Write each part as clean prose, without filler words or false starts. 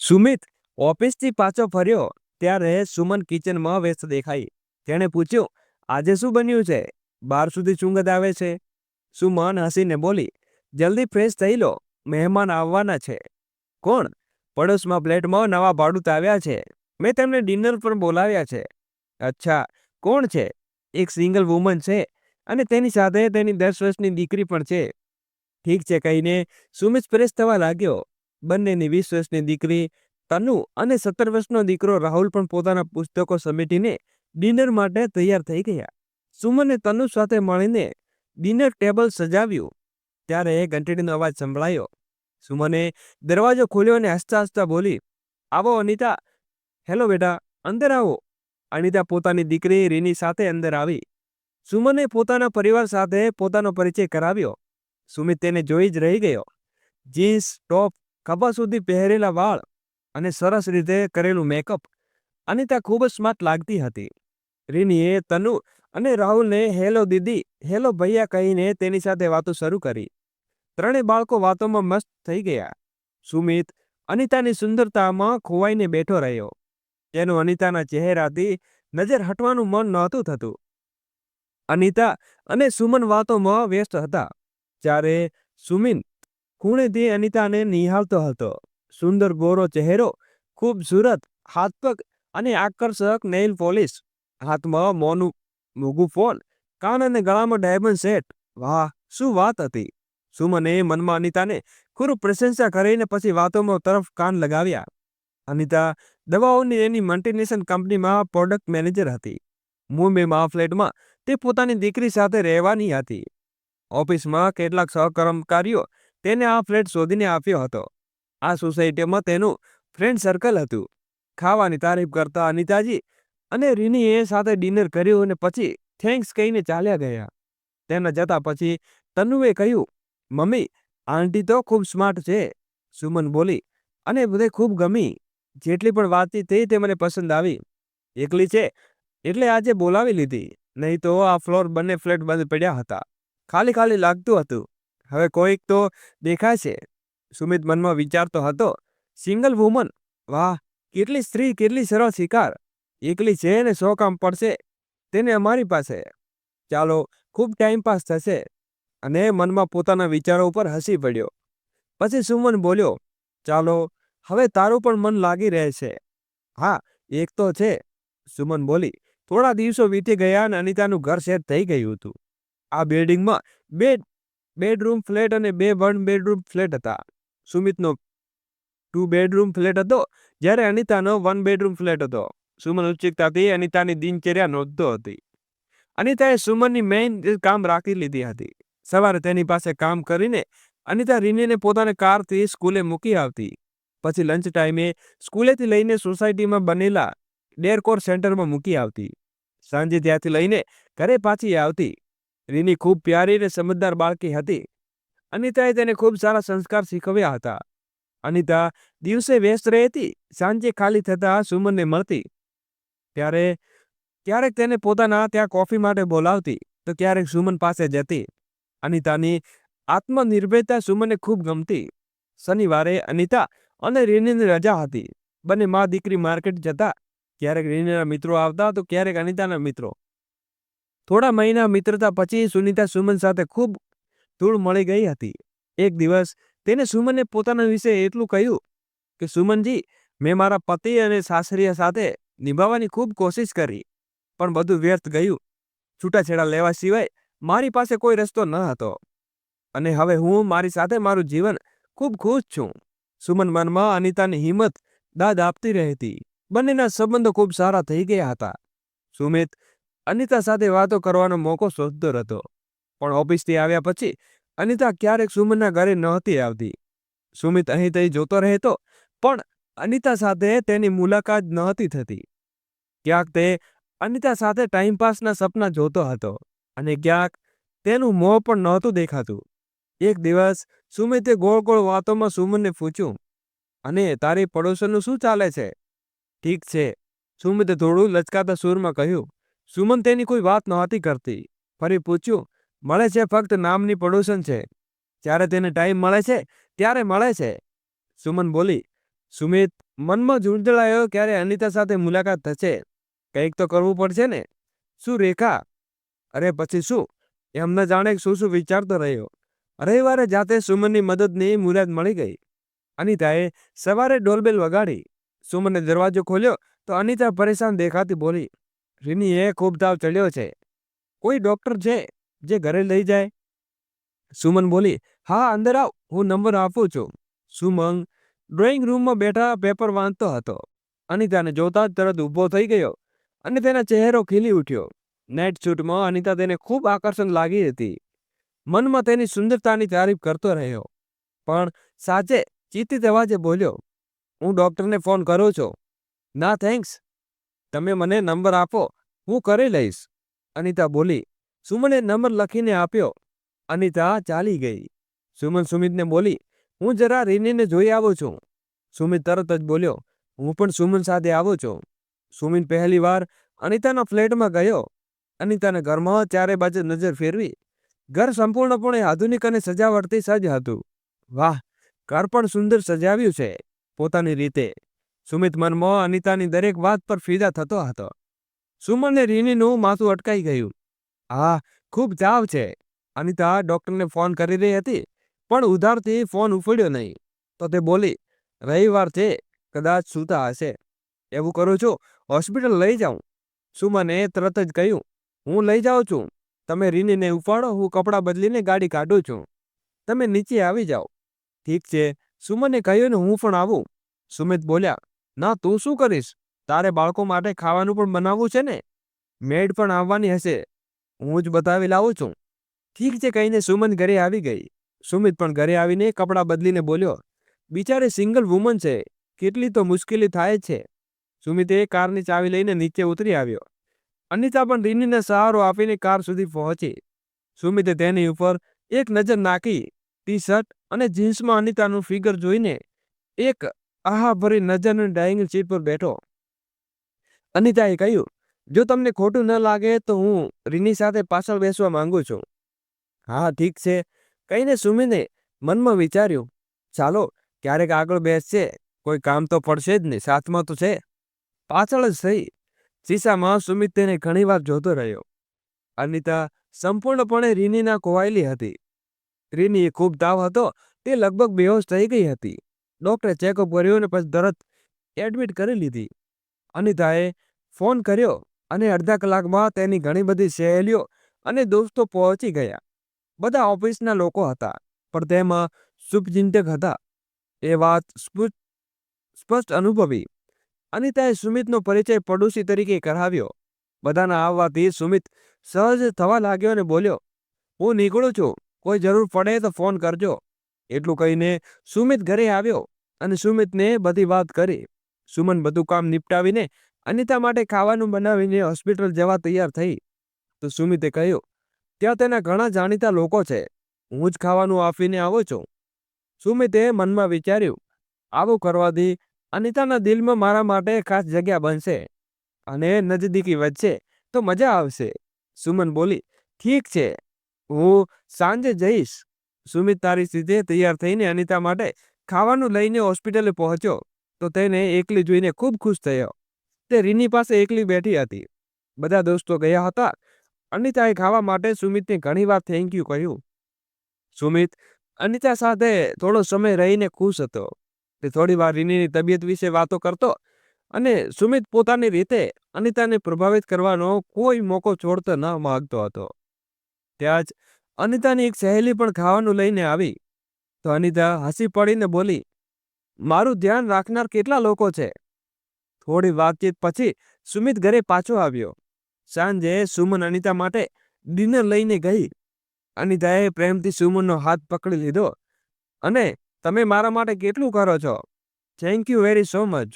સુમિત ઓફિસથી પાછો ફર્યો ત્યારે સુમન કિચનમાં વ્યસ્ત દેખાઈ. તેણે પૂછ્યું, આજે શું બન્યું છે? બહાર સુધી ચુંગત આવે છે. સુમન હસીને બોલી, જલ્દી ફ્રેશ થઈ લો, મહેમાન આવવાના છે. કોણ? પડોશમાં ફ્લેટમાં નવા ભાડૂત આવ્યા છે. મેં તેમને ડિનર પર બોલાવ્યા છે. અચ્છા, કોણ છે? એક સિંગલ વુમન છે અને તેની સાથે તેની 10 વર્ષની દીકરી પણ છે. ઠીક છે કહીને સુમિત ફ્રેશ થવા લાગ્યો. બંનેની 20 વર્ષની દીકરી તનુ અને 17 વર્ષનો દીકરો રાહુલ પણ પોતાના પુસ્તકો સમેટીને ડિનર માટે તૈયાર થઈ ગયા. સુમને તનુ સાથે મળીને ડિનર ટેબલ સજાવ્યું ત્યારે ઘંટડીનો અવાજ સંભળાયો. સુમને દરવાજો ખોલ્યો અને હસતા હસતા બોલી, આવો અનિતા. હેલો બેટા, અંદર આવો. અનિતા પોતાની દીકરી રીની સાથે અંદર આવી. સુમને પોતાના પરિવાર સાથે પોતાનો પરિચય કરાવ્યો. સુમિત તેને જોઈ જ રહી ગયો. જીન્સ ટોપ, ખભા સુધી પહેરેલા વાળ અને સરસ રીતે કરેલું મેકઅપ. અનિતા ખૂબ જ સ્માર્ટ લાગતી હતી. રીનીએ તનુ અને રાહુલને હેલો દીદી, હેલો ભૈયા કહીને તેની સાથે વાતો શરૂ કરી. ત્રણેય બાળકો વાતોમાં મસ્ત થઈ ગયા. સુમિત અનિતાની સુંદરતામાં ખોવાઈને બેઠો રહ્યો. તેનું અનિતાના ચહેરાથી નજર હટવાનું મન નહોતું થતું. અનિતા અને સુમન વાતોમાં વ્યસ્ત હતા જ્યારે સુમિત ખૂણેથી અનિતાને નિહાળતો હતો. સુંદર ગોરો ચહેરો, ખૂબસૂરત હાથપગ અને આકર્ષક નેઇલ પોલિશ. હાથમાં મોંઘું ફોન, કાન અને ગળામાં ડાયમંડ સેટ. વાહ, શું વાત હતી! સુમને મનમાં અનિતાને ખૂબ પ્રશંસા કરીને પછી વાતોમાં તરફ કાન લગાવ્યા. અનિતા દવાઓની એની મલ્ટીનેશનલ કંપનીમાં પ્રોડક્ટ મેનેજર હતી. મુંબઈમાં ફ્લેટમાં તે પોતાની દીકરી સાથે રહેવાની હતી. ઓફિસમાં કેટલાક સહકર્મચારીઓ તેને આ ફ્લેટ શોધીને આપ્યો હતો. આ સોસાયટીમાં તેનું ફ્રેન્ડ સર્કલ હતું. ખાવાની તારીફ કરતા અનિતાજી અને રીનીએ સાથે ડિનર કર્યું અને પછી થેન્ક્સ કહીને ચાલ્યા ગયા. તેના જતા પછી તનુએ કહ્યું, મમ્મી, આંટી તો ખૂબ સ્માર્ટ છે. સુમન બોલી, અને બધે ખૂબ ગમી. જેટલી પણ વાતચીત થઈ તે મને પસંદ આવી. એકલી છે એટલે આજે બોલાવી લીધી, નહીં તો આ ફ્લોર બંને ફ્લેટ બંધ પડ્યા હતા. ખાલી ખાલી લાગતું હતું. હવે કોઈક તો દેખાય છે. સુમિત મનમાં વિચારતો હતો, સિંગલ વુમન, વાહ, કેટલી સ્ત્રી, કેટલી સરળ શિકાર. એકલી છે ને 100 કામ પડશે તેને અમારી પાસે. ચાલો, ખૂબ ટાઈમપાસ થશે. અને મનમાં પોતાના વિચારો ઉપર હસી પડ્યો. પછી સુમન બોલ્યો, ચાલો, હવે તારું પણ મન લાગી રહે છે. હા, એક તો છે. સુમન બોલી. થોડા દિવસો વીતી ગયા અને અનિતાનું ઘર સેટ થઈ ગયું હતું. આ બિલ્ડિંગમાં 2 બેડરૂમ ફ્લેટ અને 2 1 બેડરૂમ ફ્લેટ હતા. સુમિતનો 2 બેડરૂમ ફ્લેટ હતો જ્યારે અનિતાનો 1 બેડરૂમ ફ્લેટ હતો. સુમન ઉત્સુકતાથી અનિતાની દિનચર્યા નોંધતો હતી. અનિતાએ સુમનની મેઇન કામ રાખી લીધી હતી. સવારે તેની પાસે કામ કરીને અનિતા રીનીને પોતાની કારથી સ્કૂલે મૂકી આવતી. પછી લંચ ટાઈમે સ્કૂલેથી લઈને સોસાયટીમાં બનેલા ડેરકોર સેન્ટરમાં મૂકી આવતી. સાંજે ત્યાંથી લઈને ઘરે પાછી આવતી. રીની ખૂબ પ્યારી અને સમજદાર બાળકી હતી. અનિતાએ તેને ખૂબ સારા સંસ્કાર શીખવ્યા હતા. અનિતા દિવસે વ્યસ્ત રહેતી, સાંજે ખાલી થતાં સુમનને મળતી. ક્યારેક તેને પોતાના ત્યાં કોફી માટે બોલાવતી તો ક્યારેક સુમન પાસે જતી. અનિતાની આત્મનિર્ભરતા સુમને ખૂબ ગમતી. શનિવારે અનિતા અને રીનીની રજા હતી. બંને મા દીકરી માર્કેટ જતા. ક્યારેક રીનીના મિત્રો આવતા તો ક્યારેક અનિતાના મિત્રો. થોડા મહિના મિત્રતા પછી સુનિતા સુમન સાથે ખૂબ ધૂળ મળી ગઈ હતી. એક દિવસ તેને સુમનને પોતાના વિશે એટલું કહ્યું કે સુમનજી, મેં મારા પતિ અને સાસરિયા સાથે નિભાવવાની ખૂબ કોશિશ કરી, પણ બધું વ્યર્થ ગયું. છૂટાછેડા લેવા સિવાય મારી પાસે કોઈ રસ્તો ન હતો અને હવે હું મારી સાથે મારું જીવન ખૂબ ખુશ છું. સુમન મનમાં અનિતાની હિંમત દાદ આપતી રહેતી. બંનેના સંબંધો ખૂબ સારા થઈ ગયા હતા. સુમિત અનિતા સાથે વાતો કરવાનો મોકો શોધતો હતો, પણ ઓફિસથી આવ્યા પછી અનિતા ક્યારેક સુમનના ઘરે નહોતી આવતી. સુમિત અહીં તહીં જોતો રહેતો, પણ અનિતા સાથે તેની મુલાકાત નહોતી થતી. ક્યાંક તે અનિતા સાથે ટાઈમપાસના સપના જોતો હતો અને ક્યાંક તેનું મોં પણ નહોતું દેખાતું. એક દિવસ સુમિતે ગોળ ગોળ વાતોમાં સુમનને પૂછ્યું, અને તારી પડોશરનું શું ચાલે છે? ઠીક છે, સુમિતે થોડું લચકાતા સૂરમાં કહ્યું. સુમન તેની કોઈ વાત નહોતી કરતી. ફરી પૂછ્યું, મળે છે, ફક્ત નામની પડોશન છે. જ્યારે તેને ટાઈમ મળે છે ત્યારે મળે છે. સુમન બોલી, સુમિત મનમાં ઝૂંઝળાયો ક્યારે અનિતા સાથે મુલાકાત થશે, કંઈક તો કરવું પડશે ને. શું રેખા? અરે પછી શું? એમ ન જાણે શું શું વિચારતો રહ્યો. રવિવારે જાતે સુમનની મદદની મુરાદ મળી ગઈ. અનિતાએ સવારે ડોરબેલ વગાડી. સુમને દરવાજો ખોલ્યો તો અનિતા પરેશાન દેખાતી બોલી, રીનીએ ખૂબ તાવ ચડ્યો છે, કોઈ ડૉક્ટર છે જે ઘરે લઈ જાય? સુમન બોલી, હા અંદર આવ, હું નંબર આપું છું. સુમન ડ્રોઈંગ રૂમમાં બેઠા પેપર વાંચતો હતો. અનિતાને જોતા જ તરત ઊભો થઈ ગયો અને તેના ચહેરો ખીલી ઉઠ્યો. નાઇટ સૂટમાં અનિતા તેને ખૂબ આકર્ષણ લાગી હતી. મનમાં તેની સુંદરતાની તારીફ કરતો રહ્યો, પણ સાચે ચિંતિત અવાજે બોલ્યો, હું ડૉક્ટરને ફોન કરું છું. ના થેન્ક્સ, તમે મને નંબર આપો, હું કરી લઈશ, અનિતા બોલી. સુમને નંબર લખીને આપ્યો. અનિતા ચાલી ગઈ. સુમન સુમિતને બોલી, હું જરા રીનીને જોઈ આવું છું. સુમિત તરત જ બોલ્યો, હું પણ સુમન સાથે આવું છું. સુમિત પહેલી વાર અનિતાના ફ્લેટમાં ગયો. અનિતાના ઘરમાં ચારે બાજુ નજર ફેરવી. ઘર સંપૂર્ણપણે આધુનિક અને સજાવટથી સજ્જ હતું. વાહ, ઘર પણ સુંદર સજાવ્યું છે પોતાની રીતે. સુમિત મનમાં અનિતાની દરેક વાત પર ફિદા થતો હતો. સુમનને રીનીનું માથું અટકાઈ ગયું. હા, ખૂબ તાવ છે. અનિતા ડૉક્ટરને ફોન કરી રહી હતી, પણ ઉધારથી ફોન ઉફડ્યો નહીં. તો તે બોલી, રવિવાર છે, કદાચ સૂતા હશે. એવું કરું છું, હોસ્પિટલ લઈ જાઉં. સુમને તરત જ કહ્યું, હું લઈ જાઉં છું. તમે રીનીને ઉપાડો, હું કપડાં બદલીને ગાડી કાઢું છું. તમે નીચે આવી જાઓ. ઠીક છે, સુમને કહ્યું ને હું પણ આવું. સુમિત બોલ્યા, ના તું શું કરીશ? તારે બાળકો માટે ખાવાનું પણ બનાવવું છે ને. મેડ પણ આવવાની હશે, હું જ બતાવી લાવું છું. ઠીક છે કહીને સુમન ઘરે આવી ગઈ. સુમિત પણ ઘરે આવીને કપડાં બદલીને બોલ્યો, બિચારી સિંગલ વુમન છે, કેટલી તો મુશ્કેલી થાય છે. સુમિતે કારની ચાવી લઈને નીચે ઉતરી આવ્યો. અનિતા પણ રીનીને સહારો આપીને કાર સુધી પહોંચી. સુમિતે તેની ઉપર એક નજર નાખી. ટી શર્ટ અને જીન્સમાં અનિતાનું ફિગર જોઈને એક આહા ભરી નજરને ડાઇનિંગ સીટ પર બેઠો. અનિતાએ કહ્યું, જો તમને ખોટું ન લાગે તો હું રીની સાથે પાછળ બેસવા માંગુ છું. હા ઠીક છે કહીને સુમિને મનમાં વિચાર્યું, ચાલો ક્યારેક આગળ બેસશે, કોઈ કામ તો પડશે જ ને, સાથમાં તો છે. પાછળ જ થઈ. શીશામાં સુમિત તેને ઘણીવાર જોતો રહ્યો. અનિતા સંપૂર્ણપણે રીનીના ખોવાયેલી હતી. રીનીએ ખૂબ તાવ હતો, તે લગભગ બેહોશ થઈ ગઈ હતી. ડૉક્ટરે ચેકઅપ કર્યું અને પછી તરત એડમિટ કરી લીધી. અનિતાએ ફોન કર્યો અને અડધા કલાકમાં તેની ઘણી બધી સહેલીઓ અને દોસ્તો પહોંચી ગયા. બધા ઓફિસના લોકો હતા, પણ તેમાં શુભચિંતક હતા, એ વાત સ્પષ્ટ અનુભવી. અનિતાએ સુમિતનો પરિચય પડોશી તરીકે કરાવ્યો. બધાના આવવાથી સુમિત સહજ થવા લાગ્યો અને બોલ્યો, હું નીકળું છું, કોઈ જરૂર પડે તો ફોન કરજો. એટલું કહીને સુમિત ઘરે આવ્યો અને સુમિતને બધી વાત કરી. સુમન બધું કામ નિપટાવીને અનિતા માટે ખાવાનું બનાવીને હોસ્પિટલ જવા તૈયાર થઈ. તો સુમિતે કહ્યું, ત્યાં તેના ઘણા જાણીતા લોકો છે, હું જ ખાવાનું આપીને આવું છું. સુમિતે મનમાં વિચાર્યું, આવું કરવાથી અનિતાના દિલમાં મારા માટે ખાસ જગ્યા બનશે અને નજદીકી વધશે તો મજા આવશે. સુમન બોલી, ઠીક છે, હું સાંજે જઈશ. સુમિત તારી સીધે તૈયાર થઈને અનિતા માટે ખાવાનું લઈને હોસ્પિટલે પહોંચ્યો તો તેને એકલી જોઈને ખૂબ ખુશ થયો. તે રીની પાસે એકલી બેઠી હતી. બધા દોસ્તો ગયા હતા. અનિતાએ ખાવા માટે સુમિતને ઘણીવાર થેન્ક યુ કહ્યું. સુમિત અનિતા સાથે થોડો સમય રહીને ખુશ હતો. તે થોડીવાર રીનીની તબિયત વિશે વાતો કરતો અને સુમિત પોતાની રીતે અનિતાને પ્રભાવિત કરવાનો કોઈ મોકો છોડતો ન માગતો હતો. ત્યાં જ અનિતાની એક સહેલી પણ ખાવાનું લઈને આવી. તો અનિતા હસી પડીને બોલી, મારું ધ્યાન રાખનાર કેટલા લોકો છે. થોડી વાતચીત પછી સુમિત ઘરે પાછો આવ્યો. સાંજે સુમન અનિતા માટે ડિનર લઈને ગઈ. અનિતાએ પ્રેમથી સુમનનો હાથ પકડી લીધો અને તમે મારા માટે કેટલું કરો છો, thank you very so much.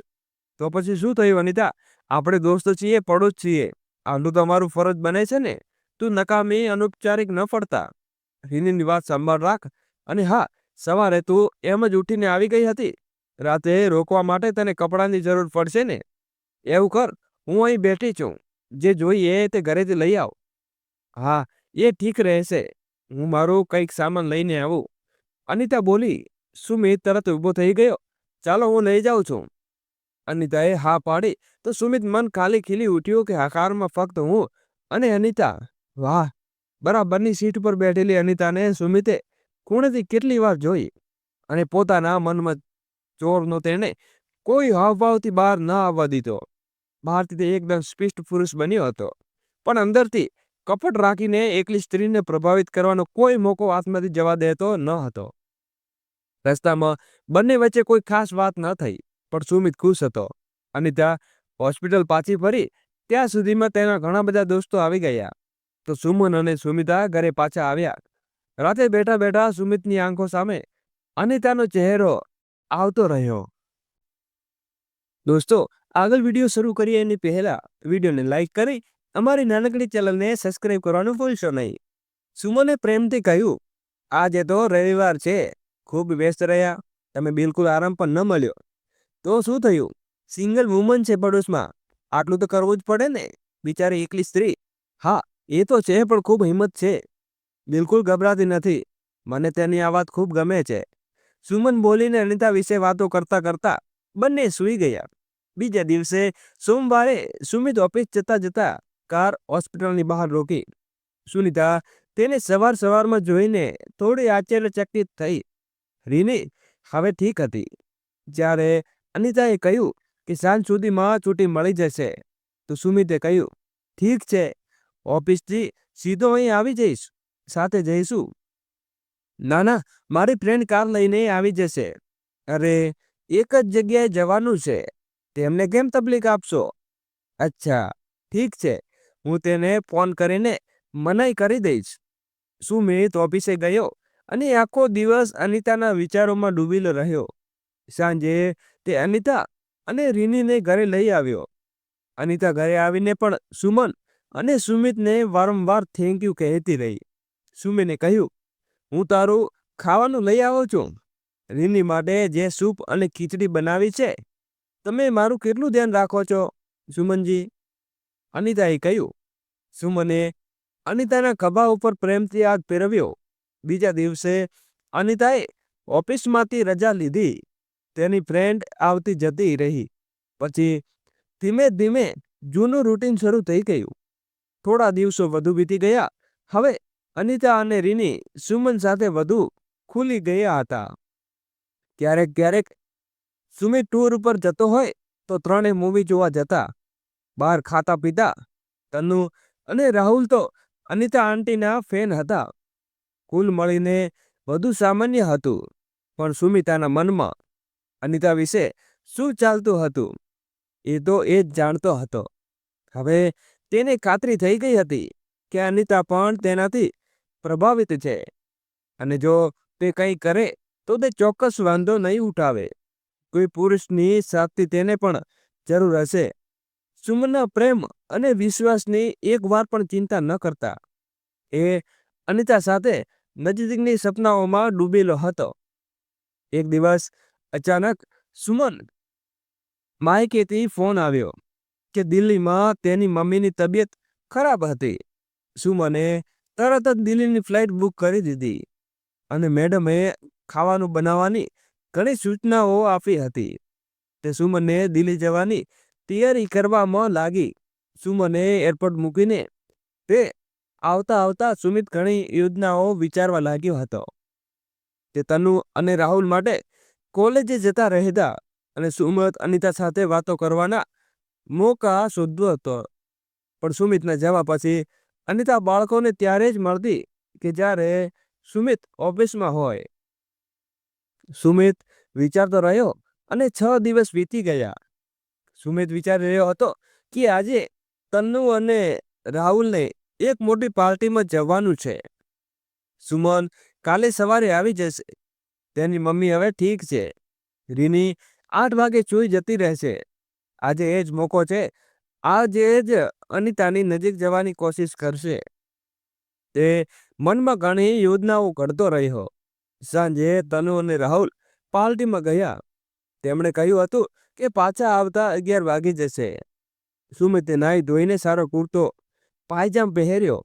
તો પછી શું થયું અનિતા, આપણે દોસ્ત છીએ, પડોશ છીએ, આટલું તો અમારું ફરજ બને છે ને. તું નકામી અનૌપચારિક ન પડતા. રીનીની વાત સંભાળ રાખ. અને હા, સવારે તું એમ જ ઉઠીને આવી ગઈ હતી. રાતે રોકવા માટે તને કપડાની જરૂર પડશે ને. એવું કર, હું અહીં બેઠી છું, જે જોઈએ તે ઘરેથી લઈ આવ. હા એ ઠીક રહેશે, હું મારું કંઈક સામાન લઈને આવું, અનિતા બોલી. સુમિત તરત ઊભો થઈ ગયો ચાલો હું લઈ જાઉં છું. અનિતાએ હા પાડી તો સુમિત મન ખાલી ખીલી ઉઠ્યું કે આ કારમાં ફક્ત હું અને અનિતા. વાહ, બરાબરની સીટ પર બેઠેલી અનિતાને સુમિતે ખૂણેથી કેટલી વાર જોઈ અને પોતાના મનમાં ચોરનો તેને કોઈ હાવભાવથી બહાર ન આવવા દીધો. બહારથી તે એકદમ સ્પષ્ટ પુરુષ બન્યો હતો, પણ અંદરથી કપટ રાખીને એકલી સ્ત્રીને પ્રભાવિત કરવાનો કોઈ મોકો હાથમાંથી જવા દેતો ન હતો. રસ્તામાં બંને વચ્ચે કોઈ ખાસ વાત ન થઈ, પણ સુમિત ખુશ હતો. અનિતા હોસ્પિટલ પાછી ફરી ત્યાં સુધીમાં તેના ઘણા બધા દોસ્તો આવી ગયા. તો સુમન અને સુમિતા ઘરે પાછા આવ્યા. રાતે બેઠા બેઠા સુમિતની આંખો સામે અનિતાનો ચહેરો આવતો રહ્યો. દોસ્તો, આગળ વિડીયો શરૂ કરીએ એની પહેલા વિડીયોને લાઈક કરી અમારી નાનકડી ચેનલને સબસ્ક્રાઇબ કરવાનું ભૂલશો નહીં. સુમને પ્રેમથી કહ્યું, આજે તો રવિવાર છે, ખૂબ વ્યસ્ત રહ્યા, તમે બિલકુલ આરામ પણ ન મળ્યો. તો શું થયું? સિંગલ વુમન છે પડોશમાં, આટલું તો કરવું જ પડે ને, બિચારી એકલી સ્ત્રી. હા, એ તો છે, પણ ખૂબ હિંમત છે, બિલકુલ ગભરાતી નથી. મને તેની આ વાત ખૂબ ગમે છે. સુમન બોલીને અનિતા વિશે વાતો કરતા કરતા બંને સૂઈ ગયા. બીજા દિવસે સોમવારે સુમિત ઓફિસ જતા જતા કાર હોસ્પિટલની બહાર રોકી. સુનિતા તેને સવારમાં જોઈને થોડી આશ્ચર્યચકિત થઈ. રીની હવે ઠીક હતી. જ્યારે અનિતાએ કહ્યું કે સાંજ સુધીમાં છૂટી મળી જશે, તો સુમિતે કહ્યું, ઠીક છે, ઓફિસથી સીધો અહીં આવી જઈશ, સાથે જઈશું. ના ના, મારી ફ્રેન્ડ કાર લઈને આવી જશે. અરે, એક જ જગ્યાએ જવાનું છે, તેમને કેમ તકલીફ આપશો? અચ્છા, ઠીક છે, હું તેને ફોન કરીને મનાઈ કરી દઈશ. સુમિત ઓફિસે ગયો અને આખો દિવસ અનિતાના વિચારોમાં ડૂબેલો રહ્યો. સાંજે તે અનિતા અને રીનીને ઘરે લઈ આવ્યો. અનિતા ઘરે આવીને પણ સુમન અને સુમિતને વારંવાર થેન્ક યુ કહેતી રહી. સુમિને કહ્યું, હું તારું ખાવાનું લઈ આવું છું. રીની માટે જે સૂપ અને ખીચડી બનાવી છે, તમે મારું કેટલું ધ્યાન રાખો છો, સુમનજી? અનિતાએ કહ્યું. સુમને અનિતાના ખભા ઉપર પ્રેમથી હાથ ફેરવ્યો. બીજા દિવસે અનિતાએ ઓફિસમાંથી રજા લીધી. તેની ફ્રેન્ડ આવતી જતી રહી. પછી ધીમે ધીમે જૂનું રૂટીન શરૂ થઈ ગયું. થોડા દિવસો વધુ વીતી ગયા. હવે અનિતા અને રીની સુમન સાથે વધુ ખુલી ગયા હતા. ક્યારેક ક્યારેક સુમિત ટૂર ઉપર જતો હોય તો ત્રણેય મૂવી જોવા જતા, બહાર ખાતા પીતા. તનુ અને રાહુલ તો અનિતા આંટીના ફેન હતા. કુલ મળીને વધુ સામાન્ય હતું, પણ સુમિતાના મનમાં અનિતા વિશે શું ચાલતું હતું એ તો એ જ જાણતો હતો. હવે તેને ખાતરી થઈ ગઈ હતી કે અનિતા પણ તેનાથી પ્રભાવિત છે, અને જો તે કંઈ કરે તો તે ચોક્કસ વાંધો નહીં ઉઠાવે. કોઈ પુરુષની સાથથી તેને પણ જરૂર હશે. સુમનના પ્રેમ અને વિશ્વાસની એક વાર પણ ચિંતા ન કરતા. એ અનિતા સાથે નજીકની સપનાઓમાં ડૂબેલો હતો. એક દિવસ અચાનક સુમન માયકેથી ફોન આવ્યો કે દિલ્હીમાં તેની મમ્મીની તબિયત ખરાબ હતી. સુમને તરત જ દિલ્હીની ફ્લાઇટ બુક કરી દીધી અને મેડમે ખાવાનું બનાવવાની ઘણી સૂચનાઓ આપી હતી. તે સુમનને દિલ્હી જવાની તૈયારી કરવામાં લાગી. સુમને એરપોર્ટ મૂકીને તે આવતા સુમિત ઘણી યોજનાઓ વિચારવા લાગ્યો હતો. તે તનુ અને રાહુલ માટે કોલેજે જતા રહેતા અને સુમિત અનિતા સાથે વાતો કરવાના મોકા શોધતો હતો. પણ સુમિતના જવા પછી અનિતા બાળકોને ત્યારે જ મળતી કે જ્યારે સુમિત ઓફિસમાં હોય. સુમિત વિચારતો રહ્યો અને 6 દિવસ વીતી ગયા. સુમિત વિચારી રહ્યો હતો કે આજે તન્નુ અને રાહુલને એક મોટી પાર્ટીમાં જવાનું છે. સુમન કાલે સવારે આવી જશે. તેની મમ્મી હવે ઠીક છે. રીની 8 વાગે સૂઈ જતી રહેશે. આજે એ જ મોકો છે. આજે જ અનિતાની નજીક જવાની કોશિશ કરશે. તે મનમાં ઘણી યોજનાઓ ઘડતો રહ્યો. સાંજે તનુ અને રાહુલ પાર્ટીમાં ગયા. તેમણે કહ્યું હતું કે પાછા આવતા 11 વાગી જશે. સુમિતે નાહી ધોઈને સારો કુર્તો પાયજામ પહેર્યો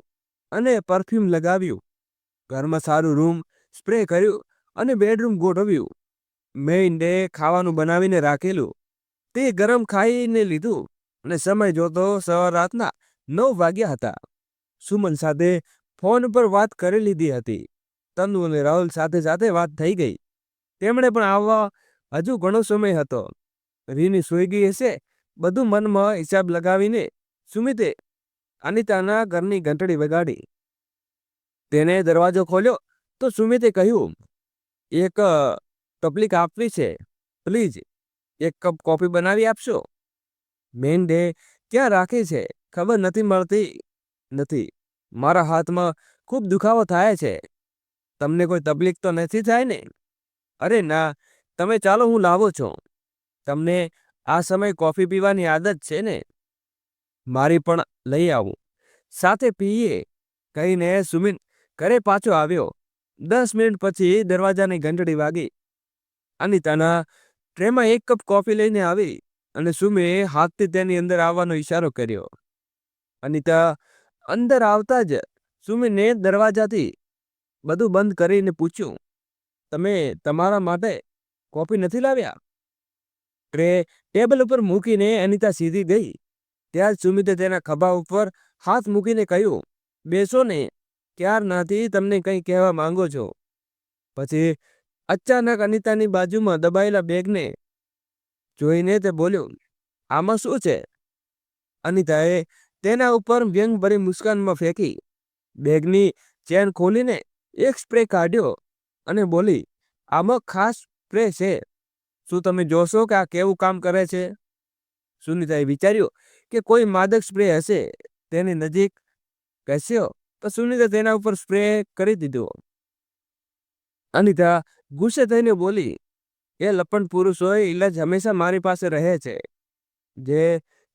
અને પરફ્યુમ લગાવ્યું. ઘરમાં સારું રૂમ સ્પ્રે કર્યું અને બેડરૂમ ગોઠવ્યું. મેઇન્ડે ખાવાનું બનાવીને રાખેલું તે ગરમ ખાઈને લીધું અને સમય જોતો સવાર રાતના 9 વાગ્યા હતા. સુમન સાથે ફોન પર વાત કરી લીધી હતી. તનુ અને રાહુલ સાથે સાથે વાત થઈ ગઈ. તેમણે પણ આવવા હજુ ઘણો સમય હતો. રીની સૂઈ ગઈ હશે બધું મનમાં હિસાબ લગાવીને સુમિતે અનિતાના ઘરની ઘંટડી વગાડી. તેને દરવાજો ખોલ્યો તો સુમિતે કહ્યું, એક તકલીફ આપવી છે, પ્લીઝ એક કપ કોફી બનાવી આપશો. મેઇન્ડે ક્યાં રાખી છે ખબર મળતી નથી. મારા હાથમાં ખૂબ દુખાવો થાય છે. તમને કોઈ તકલીફ તો નથી થાય ને? અરે ના, તમે ચાલો હું લાવું છું. તમને આ સમય કોફી પીવાની આદત છે ને? મારી પણ લઈ આવું, સાથે પીએ કહીને સુમિત ઘરે પાછો આવ્યો. 10 મિનિટ પછી દરવાજાની ઘંટડી વાગી. અનિતાના ટ્રેમાં એક કપ કોફી લઈને આવી અને સુમે હાથથી તેની અંદર આવવાનો ઈશારો કર્યો. અનિતા અંદર આવતા જ સુમીને દરવાજાથી બધું બંધ કરીને પૂછ્યું, તમે તમારા માટે કોફી નથી લાવ્યા? ટ્રે ટેબલ ઉપર મૂકીને અનિતા સીધી ગઈ. ત્યાં જ સુમિતે તેના ખભા ઉપર હાથ મૂકીને કહ્યું, બેસો ને, ક્યારનાથી તમને કંઈ કહેવા માંગો છો. પછી અચાનક અનિતાની બાજુમાં દબાયેલા બેગને જોઈને તે બોલ્યો, આમાં શું છે? અનિતાએ તેના ઉપર વ્યંગભરી મુસ્કાનમાં ફેંકી. બેગની ચેન ખોલીને એક સ્પ્રે કાઢ્યો અને બોલી, આમાં ખાસ સ્પ્રે છે. શું તમે જોશો કે આ કેવું કામ કરે છે? સુનિતાએ વિચાર્યું કે કોઈ માદક સ્પ્રે હશે. તેની નજીક બેસ્યો તો સુનિતા તેના ઉપર સ્પ્રે કરી દીધો. અનિતા ગુસ્સે થઈને બોલી, એ લપણ પુરુષ હોય ઇલાજ હંમેશા મારી પાસે રહે છે, જે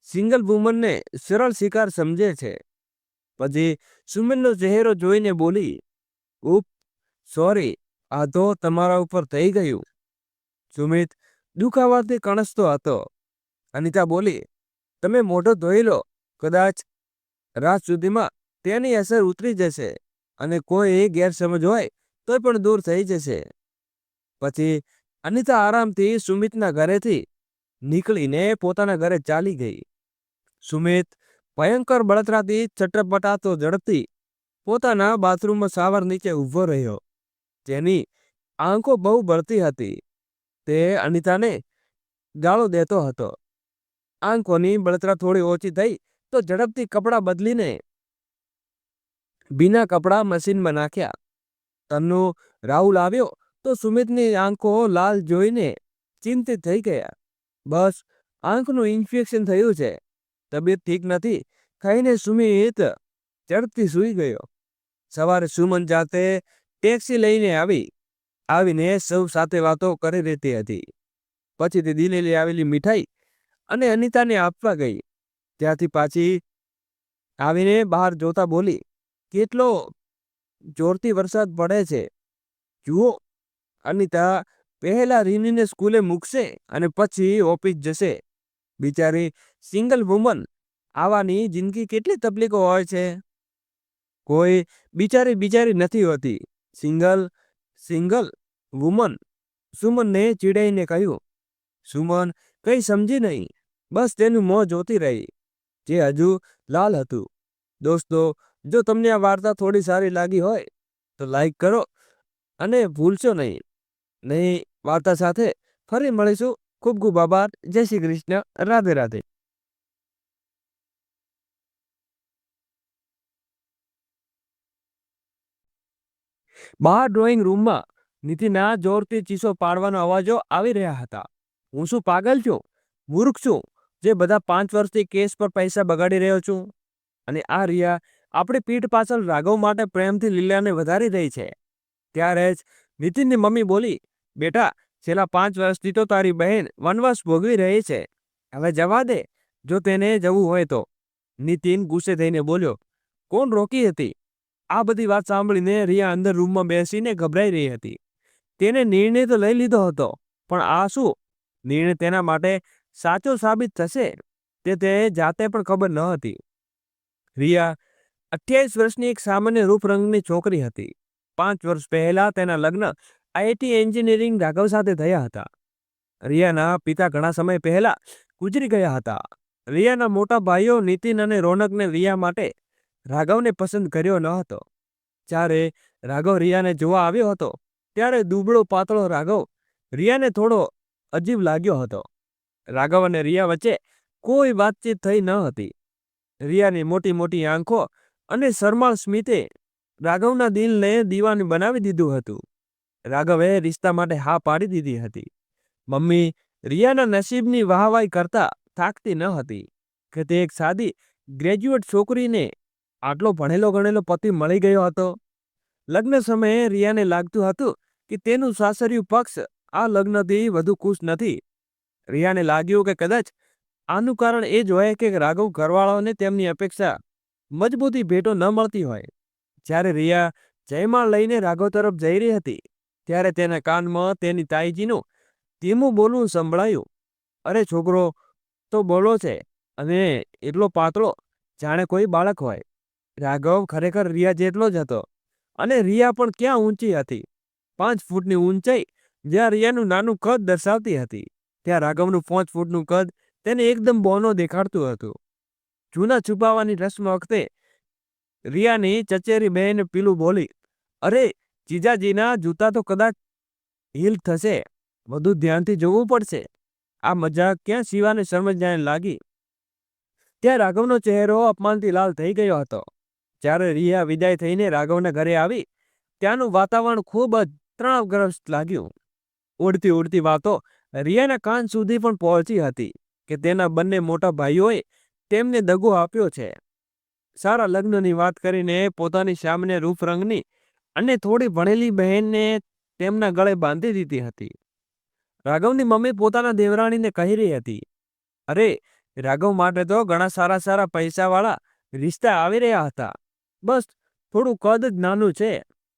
સિંગલ વુમનને સરળ શિકાર સમજે છે. પછી સુમિતનો ચહેરો જોઈને બોલી, ઉપ સોરી, આ તો તમારા ઉપર થઈ ગયું. સુમિત દુખાવાથી કણસતો હતો. અનિતા બોલી, તમે મોઢો ધોઈ લો, કદાચ રાત સુધીમાં તેની અસર ઉતરી જશે અને કોઈ ગેરસમજ હોય તો પણ દૂર થઈ જશે. પછી અનિતા આરામથી સુમિતના ઘરેથી નીકળીને પોતાના ઘરે ચાલી ગઈ. સુમિત ભયંકર બળતરાથી છટપટાતો ઝડપથી પોતાના બાથરૂમમાં શાવર નીચે ઊભો રહ્યો. તેની આંખો બહુ બળતી હતી. તે અનિતાને ગાળો દેતો હતો. આંખોની બળતરા થોડી ઓછી થઈ તો ઝડપથી કપડાં બદલીને ભીના કપડાં મશીનમાં નાખ્યા. તન્નુ રાહુલ આવ્યો તો સુમિતની આંખો લાલ જોઈને ચિંતિત થઈ ગયા. બસ આંખનું ઇન્ફેક્શન થયું છે, તબિયત ઠીક નથી કહીને સુમિત ઝડપથી સૂઈ ગયો. સવારે સુમન જાતે ટેક્સી લઈને આવીને સૌ સાથે વાતો કરી રહેતી હતી. પછી તે દિનેલી આવેલી મીઠાઈ અને અનિતાને આપવા ગઈ. ત્યાંથી પાછી આવીને બહાર જોતા બોલી, કેટલો જોરથી વરસાદ પડે છે, જુઓ. અનિતા પહેલા રીનીને સ્કૂલે મૂકશે અને પછી ઓફિસ જશે. બિચારી સિંગલ વુમન, આવાની જિંદગી કેટલી તકલીફો હોય છે. કોઈ બિચારી નથી હોતી. Single woman. સુમનને ચીડાઈને કહ્યું. સુમન કંઈ સમજી નહીં, બસ તેનું મોં જોતી રહી, જે હજુ લાલ હતું. દોસ્તો, જો તમને આ વાર્તા થોડી સારી લાગી હોય તો લાઈક કરો અને ભૂલશો નહીં વાર્તા સાથે ફરી મળીશું. ખૂબ ખૂબ આભાર. જય શ્રી કૃષ્ણ. રાધે રાધે. બહાર ડ્રોઈંગ રૂમમાં નીતિના જોરથી ચીસો પાડવાનો અવાજો આવી રહ્યા હતા. હું શું પાગલ છું? મૂર્ખ છું જે બધા 5 વર્ષથી કેસ પર પૈસા બગાડી રહ્યો છું? અને આ રિયા આપણી પીઠ પાછળ રાઘવ માટે પ્રેમથી લીલાને વધારી રહી છે. ત્યારે જ નીતિનની મમ્મી બોલી, બેટા, છેલ્લા 5 વર્ષથી તો તારી બહેન વનવાસ ભોગવી રહી છે, હવે જવા દે જો તેને જવું હોય તો. નીતિન ગુસ્સે થઈને બોલ્યો, કોણ રોકી હતી? આ બધી વાત સાંભળીને રિયા અંદર રૂમમાં બેસીને ગભરાઈ રહી હતી. તેને નિર્ણય તો લઈ લીધો હતો, પણ આ શું નિર્ણય તેના માટે સાચો સાબિત થશે તે જાતે પણ ખબર ન હતી. રિયા 28 વર્ષની એક સામાન્ય રૂપ રંગની છોકરી હતી. 5 વર્ષ પહેલા તેના લગ્ન આઈઆઈટી એન્જિનિયરિંગ રાઘવ સાથે થયા હતા. રિયાના પિતા ઘણા સમય પહેલા ગુજરી ગયા હતા. રિયાના મોટા ભાઈઓ નીતિન અને રોનકને રિયા માટે રાઘવને પસંદ કર્યો ન હતો. જ્યારે રાઘવ રિયાને જોવા આવ્યો હતો ત્યારે દુબળો પાતળો રાઘવ રિયાને થોડો અજીબ લાગ્યો હતો. રાઘવ અને રિયા વચ્ચે કોઈ વાતચીત થઈ ન હતી. રિયાની મોટી મોટી આંખો અને શરમાળ સ્મિતે રાઘવના દિલને દીવાની બનાવી દીધું હતું. રાઘવે રિશ્તા માટે હા પાડી દીધી હતી. મમ્મી રિયાના નસીબની વાહવાઈ કરતા થાકતી ન હતી કે તે એક સાદી ગ્રેજ્યુએટ છોકરીને આટલો ભણેલો ગણેલો પતિ મળી ગયો હતો. લગ્ન સમયે રિયાને લાગતું હતું કે તેનું સાસરિયું પક્ષ આ લગ્નથી વધુ ખુશ નથી. રિયાને લાગ્યું કે કદાચ આનું કારણ એ જ હોય કે રાઘવ ઘરવાળાઓને તેમની અપેક્ષા મજબૂતી ભેટો ન મળતી હોય. જ્યારે રિયા જયમાળ લઈને રાઘવ તરફ જઈ રહી હતી ત્યારે તેના કાનમાં તેની તાઈજીનું ધીમું બોલવું સંભળાયું. અરે છોકરો તો બોલો છે અને એટલો પાતળો જાણે કોઈ બાળક હોય. રાઘવ ખરેખર રિયા જેટલો જ હતો અને રિયા પણ ક્યાં ઊંચી હતી. 5 ફૂટની ઊંચાઈ જ્યાં રિયાનું નાનું કદ દર્શાવતી હતી ત્યાં રાઘવનું 5 ફૂટનું કદ તેને એકદમ બોનો દેખાડતું હતું. જૂના છુપાવવાની રસ્મ વખતે રિયાની ચચેરી બહેન પીલું બોલી, અરે જીજાજીના જૂતા તો કદાચ હીલ થશે, વધુ ધ્યાનથી જોવું પડશે. આ મજાક ક્યાં શિવાને સમજાને લાગી ત્યાં રાઘવનો ચહેરો અપમાનથી લાલ થઈ ગયો હતો. જ્યારે રિયા વિદાય થઈને રાઘવના ઘરે આવી ત્યાંનું વાતાવરણ ખૂબ જ તણાવગ્રસ્ત લાગ્યું. ઉડતી ઉડતી વાતો રિયાના કાન સુધી પણ પહોંચી હતી કે તેના બંને મોટા ભાઈઓએ તેમને દગો આપ્યો છે. સારા લગ્નની વાત કરીને પોતાની સામાન્ય રૂપ રંગની અને થોડી ભણેલી બહેનને તેમના ગળે બાંધી દીધી હતી. રાઘવની મમ્મી પોતાના દેવરાણીને કહી રહી હતી, અરે રાઘવ માટે તો ઘણા સારા સારા પૈસાવાળા રિશ્તા આવી રહ્યા હતા. બસ થોડું કદ જ નાનું છે,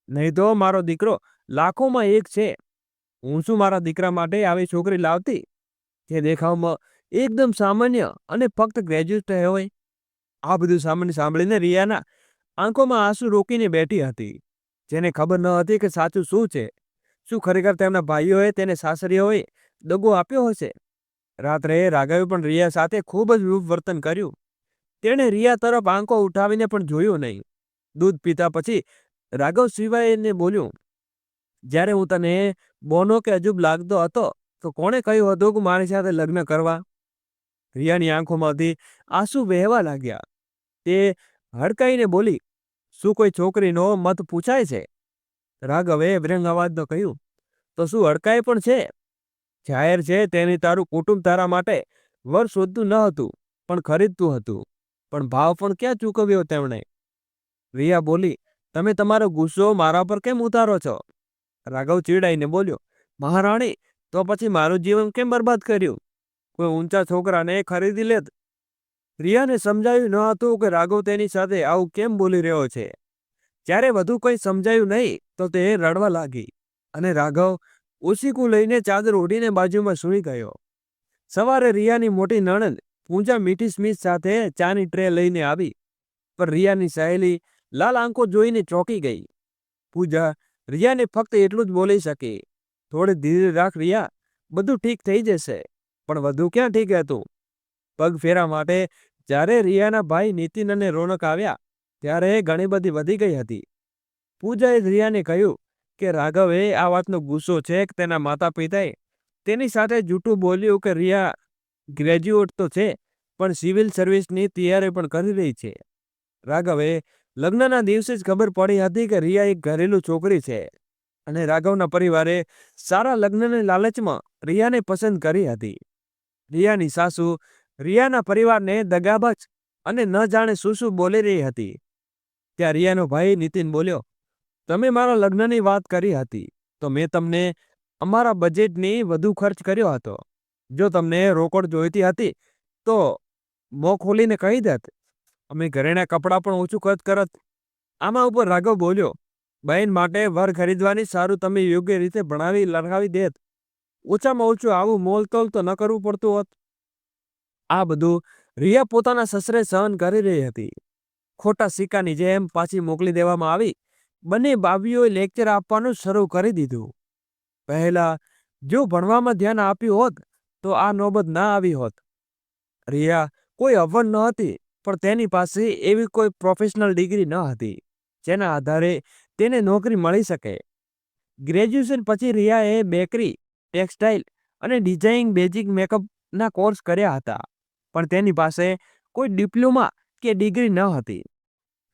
નહીં તો મારો દીકરો લાખોમાં એક છે. હું શું મારા દીકરા માટે આવી છોકરી લાવતી જે દેખાવમાં એકદમ સામાન્ય અને ફક્ત ગ્રેજ્યુએટ હોય. આ બધું સાંભળીને રિયાના આંખોમાં આંસુ રોકીને બેઠી હતી. જેને ખબર ન હતી કે સાચું શું છે. શું ખરેખર તેમના ભાઈઓએ તેને સાસરીઓએ દગો આપ્યો હશે? રાત્રે રાઘવે પણ રિયા સાથે ખૂબ જ રૂપ વર્તન કર્યું. તેણે રિયા તરફ આંખો ઉઠાવીને પણ જોયું નહીં. દૂધ પીતા પછી રાઘવ શિવાયને બોલ્યું, જ્યારે હું તને બોનો કે અજુબ લાગતો હતો તો કોણે કહ્યું હતું કે મારી સાથે લગ્ન કરવા? રિયાની આંખોમાંથી આંસુ વહેવા લાગ્યા. તે હડકાઈને બોલી, શું કોઈ છોકરીનો મત પૂછાય છે? રાઘવે વ્યંગ અવાજમાં કહ્યું, તો શું હડકાય પણ છે? જાહેર છે તેની તારું કુટુંબ તારા માટે વર શોધતું ન હતું પણ ખરીદતું હતું, પણ ભાવ પણ ક્યાં ચૂકવ્યો તેમણે? રિયા બોલી, તમે તમારો ગુસ્સો મારા પર કેમ ઉતારો છો? રાઘવ ચીડાઈને બોલ્યો, મહારાણી તો પછી મારું જીવન કેમ બરબાદ કર્યું? કોઈ ઊંચા છોકરાને ખરીદી લેત. રિયાને સમજાયું ન હતું કે રાઘવ તેની સાથે આવું કેમ બોલી રહ્યો છે. જ્યારે વધુ કંઈ સમજાયું નહીં તો તે રડવા લાગી અને રાઘવ ઓશીકું લઈને ચાદર ઓઢીને બાજુમાં સૂઈ ગયો. સવારે રિયાની મોટી નણંદ પૂજા મીઠી સ્મિત સાથે ચાની ટ્રે લઈને આવી, પણ રિયાની સહેલી લાલ આંખો જોઈને ચોંકી ગઈ. પૂજા રિયાને ફક્ત એટલું જ બોલી શકી, થોડી ધીરે રાખ રિયા, બધું ઠીક થઈ જશે. પણ વધુ ક્યાં ઠીક હતું? પગ ફેરા માટે જ્યારે રિયાના ભાઈ નીતિન અને રોનક આવ્યા ત્યારે ઘણી બધી વધી ગઈ હતી. પૂજાએ રિયાને કહ્યું કે રાઘવે આ વાતનો ગુસ્સો છે કે તેના માતા પિતાએ તેની સાથે જૂઠું બોલ્યું કે રિયા ગ્રેજ્યુએટ તો છે પણ સિવિલ સર્વિસની તૈયારી પણ કરી રહી છે. રાઘવે લગ્નના દિવસે જ ખબર પડી હતી કે રિયા એક ઘરેલું છોકરી છે અને રાઘવના પરિવારે સારા લગ્નની લાલચમાં રિયાને પસંદ કરી હતી. રિયાની સાસુ રિયાના પરિવારને દગાબાજ અને ન જાણે શું શું બોલી રહી હતી. ત્યાં રિયાનો ભાઈ નીતિન બોલ્યો, તમે મારા લગ્નની વાત કરી હતી તો મેં તમને અમારા બજેટની વધુ ખર્ચ કર્યો હતો. જો તમને રોકડ જોઈતી હતી તો મોં ખોલીને કહી દેત, અમે ઘરેણા કપડાં પણ ઓછું ખર્ચ કરત. આમાં ઉપર રાઘવ બોલ્યો, બહેન માટે વર ખરીદવાની સારું તમે યોગ્ય રીતે ભણાવી લખાવી દેત. ઓછામાં ઓછું આવું મોલતોલ તો ન કરવું પડતું હોત. આ બધું રિયા પોતાના સસરે સહન કરી રહી હતી. ખોટા સિક્કાની જેમ પાછી મોકલી દેવામાં આવી. બંને ભાભીઓએ લેક્ચર આપવાનું શરૂ કરી દીધું. પહેલા જો ભણવામાં ધ્યાન આપ્યું હોત તો આ નોબત ના આવી હોત. રિયા કોઈ અવન ન હતી, પણ તેની પાસે એવી કોઈ પ્રોફેશનલ ડિગ્રી ન હતી જેના આધારે તેને નોકરી મળી શકે. ગ્રેજ્યુએશન પછી રિયાએ બેકરી, ટેક્સટાઇલ અને ડિઝાઇનિંગ બેઝિક મેકઅપના કોર્સ કર્યા હતા, પણ તેની પાસે કોઈ ડિપ્લોમા કે ડિગ્રી ન હતી.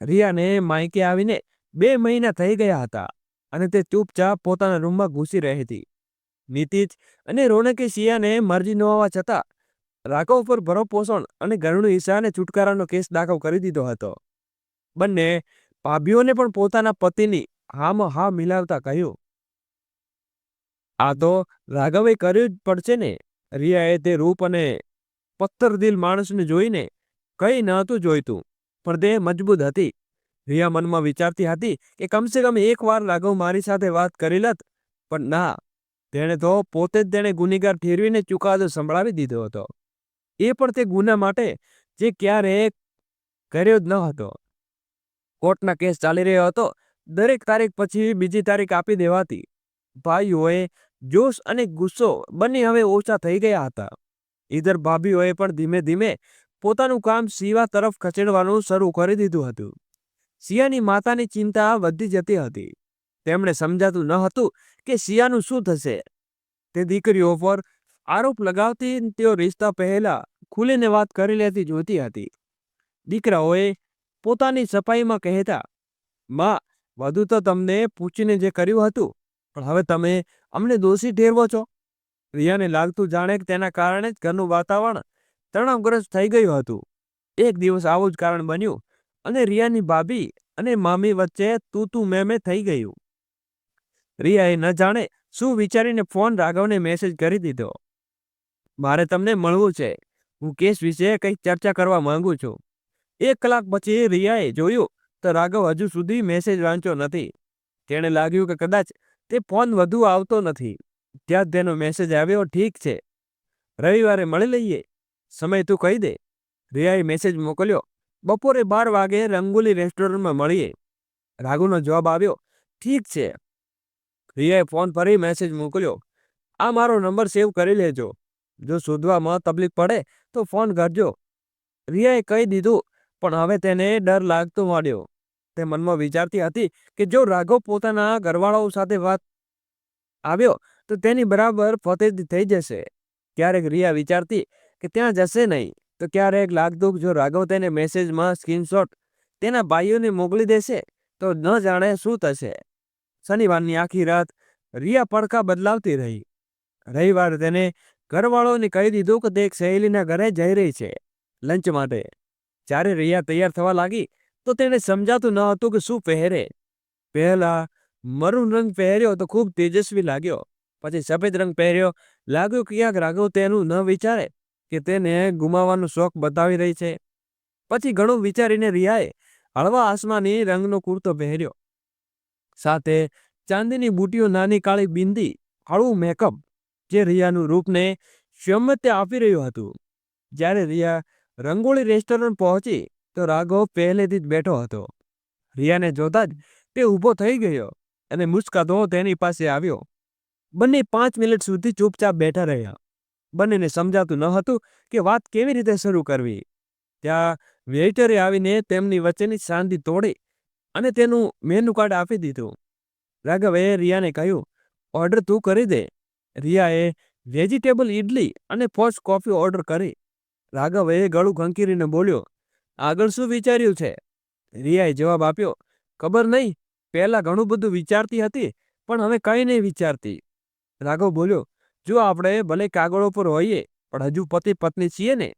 રિયાને માયકે આવીને 2 મહિના થઈ ગયા હતા અને તે ચૂપચાપ પોતાના રૂમમાં ઘૂસી રહી હતી. નીતિશ અને રોનકે સિયાને મરજી ન હોવા છતાં રાઘવ પર ભરણપોષણ અને ઘરનું ઈશાને છુટકારાનો કેસ દાખલ કરી દીધો હતો. બંને ભાભીઓને પણ પોતાના પતિની હામાં હા મિલાવતા કહ્યું, આ તો રાઘવે કર્યું જ પડશે ને. રિયાએ તે રૂપ અને પથ્થરદિલ માણસને જોઈને કંઈ નહોતું જોઈતું, પણ તે મજબૂત હતી. રિયા મનમાં વિચારતી હતી કે કમસે કમ એકવાર રાઘવ મારી સાથે વાત કરી લત, પણ ના, તેણે તો પોતે જ તેને ગુનેગાર ઠેરવીને ચુકાદો સંભળાવી દીધો હતો. એ પણ તે ગુના માટે જે ક્યારેય કર્યો જ ન હતો. કોર્ટના કેસ ચાલી રહ્યો હતો. દરેક તારીખ પછી બીજી તારીખ આપી દેવાતી. ભાઈઓએ જોશ અને ગુસ્સો બંને હવે ઓછા થઈ ગયા હતા. ઈધર ભાભીઓએ પણ ધીમે ધીમે પોતાનું કામ શિવા તરફ ખસેડવાનું શરૂ કરી દીધું હતું. શિયાની માતાની ચિંતા વધી જતી હતી. તેમણે સમજાતું ન હતું કે શિયાનું શું થશે. તે દીકરીઓ પર આરોપ લગાવતી તેઓ રિશ્તા પહેલા ખુલીને વાત કરી લેતી જોતી હતી. દીકરાઓએ પોતાની સફાઈમાં કહેતા, માં, વધુ તો તમને પૂછીને જે કર્યું હતું, પણ હવે તમે અમને દોષી ઠેરવો છો. રિયાને લાગતું જાણે કે તેના કારણે જ ઘરનું વાતાવરણ તણાવગ્રસ્ત થઈ ગયું હતું. એક દિવસ આવું જ કારણ બન્યું અને રિયાની ભાભી અને મામી વચ્ચે તું મેં થઈ ગયું. રિયાએ ન જાણે શું વિચારીને ફોન રાઘવને મેસેજ કરી દીધો, મારે તમને મળવું છે, હું કેસ વિશે કંઈક ચર્ચા કરવા માંગુ છું. 1 કલાક પછી રિયાએ જોયું તો રાઘવ હજુ સુધી મેસેજ વાંચ્યો નથી. તેણે લાગ્યું કે કદાચ તે ફોન વધુ આવતો નથી. ત્યાં તેનો મેસેજ આવ્યો, ઠીક છે, રવિવારે મળી લઈએ, સમય તું કહી દે. રિયાએ મેસેજ મોકલ્યો, બપોરે 12 વાગે રંગોલી રેસ્ટોરન્ટમાં મળીએ. રાઘવનો જવાબ આવ્યો, ઠીક છે. રિયાએ ફોન ફરી મેસેજ મોકલ્યો, આ મારો નંબર સેવ કરી લેજો, જો શોધવામાં તકલીફ પડે તો ફોન કરજો. રિયાએ કહી દીધું, પણ હવે તેને ડર લાગતો માંડ્યો. તે મનમાં વિચારતી હતી કે જો રાઘવ પોતાના ઘરવાળાઓ સાથે વાત આવ્યો તો તેની બરાબર ફતેદી થઈ જશે. ક્યારેક રિયા વિચારતી કે ત્યાં જશે નહીં, તો ક્યારેક લાગતું જો રાઘવ તેને મેસેજમાં સ્ક્રીનશોટ તેના ભાઈઓને મોકલી દેશે તો ન જાણે શું થશે. શનિવારની આખી રાત રિયા પડખા બદલાવતી રહી. રવિવારે તેને ઘરવાળાઓને કહી દીધું કે તે એક સહેલીના ઘરે જઈ રહી છે લંચ માટે. જ્યારે રિયા તૈયાર થવા લાગી તો તેને સમજાતું ન હતું કે શું પહેરે. પહેલા મરૂન રંગ પહેર્યો તો ખૂબ તેજસ્વી લાગ્યો, પછી સફેદ રંગ પહેર્યો, લાગ્યું કે ક્યાંક રાઘવ તેનું ન વિચારે કે તેને ગુમાવવાનો શોખ બતાવી રહી છે. પછી ઘણું વિચારીને રિયાએ હળવા આસમાની રંગનો કુર્તો પહેર્યો, સાથે ચાંદીની બુટીઓ, નાની કાળી બિંદી, હળવું મેકઅપ, જે રિયાનું રૂપને સૌમ્યતા આપી રહ્યું હતું. જ્યારે રિયા રંગોળી રેસ્ટોરન્ટ પહોંચી તો રાઘવ પહેલેથી જ બેઠો હતો. રિયાને જોતા જ તે ઊભો થઈ ગયો અને મુસ્કાતો તેની પાસે આવ્યો. બંને 5 મિનિટ સુધી ચૂપચાપ બેઠા રહ્યા. બંનેને સમજાતું ન હતું કે વાત કેવી રીતે શરૂ કરવી. ત્યાં વેઇટરે આવીને તેમની વચ્ચેની શાંતિ તોડી અને તેનું મેનુ કાર્ડ આપી દીધું. રાઘવે રિયાને કહ્યું, ઓર્ડર તું કરી દે. રિયાએ વેજીટેબલ ઇડલી અને ફોર્સ કોફી ઓર્ડર કરી. રાઘવે ગળું ખંખીરીને બોલ્યો, આગળ શું વિચાર્યું છે? રિયાએ જવાબ આપ્યો, ખબર નહીં, પહેલા ઘણું બધું વિચારતી હતી, પણ હવે કંઈ નહીં વિચારતી. રાઘવ બોલ્યો, જો આપણે ભલે કાગળો પર હોઈએ પણ હજુ પતિ પત્ની છીએ ને.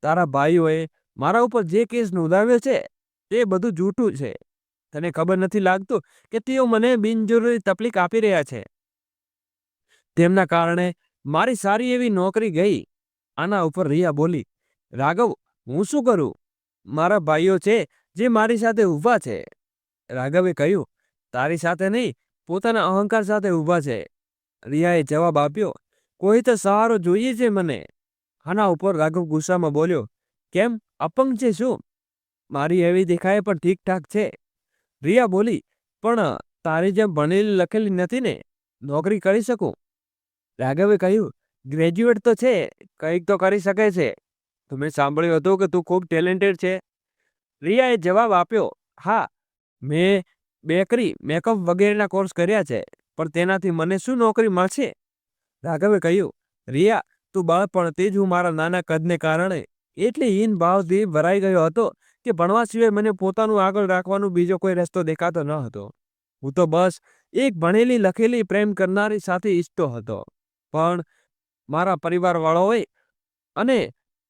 તારા ભાઈઓએ મારા ઉપર જે કેસ નોંધાવ્યો છે તે બધું જૂઠું છે. તને ખબર નથી લાગતું કે તેઓ મને બિનજરૂરી તકલીફ આપી રહ્યા છે. તેમના કારણે મારી સારી એવી નોકરી ગઈ. આના ઉપર રિયા બોલી, રાઘવ, હું શું કરું? મારા ભાઈઓ છે જે મારી સાથે ઊભા છે. રાઘવે કહ્યું, તારી સાથે નહીં, પોતાના અહંકાર સાથે ઊભા છે. રિયાએ જવાબ આપ્યો, કોઈ તો સહારો જોઈએ છે મને. આના ઉપર રાઘવ ગુસ્સામાં બોલ્યો, કેમ, અપંગ છે શું? મારી એવી દેખાય પણ ઠીકઠાક છે. રિયા બોલી, પણ તારી જેમ ભણેલી લખેલી નથી ને. નોકરી કરી શકું? રાઘવે કહ્યું, ગ્રેજ્યુએટ તો છે, કંઈક તો કરી શકે છે. તો મેં સાંભળ્યું હતું કે તું ખૂબ ટેલેન્ટેડ છે. રિયાએ જવાબ આપ્યો, હા, મેં બેકરી, મેકઅપ વગેરેના કોર્સ કર્યા છે, પણ તેનાથી મને શું નોકરી મળશે? રાઘવે કહ્યું, રિયા, તું બાળપણથી જ હું મારા નાના કદને કારણે એટલી હીન ભાવથી ભરાઈ ગયો હતો કે ભણવા સિવાય મને પોતાનું આગળ રાખવાનો બીજો કોઈ રસ્તો દેખાતો ન હતો. હું તો બસ એક ભણેલી લખેલી પ્રેમ કરનારી સાથે ઈચ્છતો હતો. પણ મારા પરિવારવાળાઓએ અને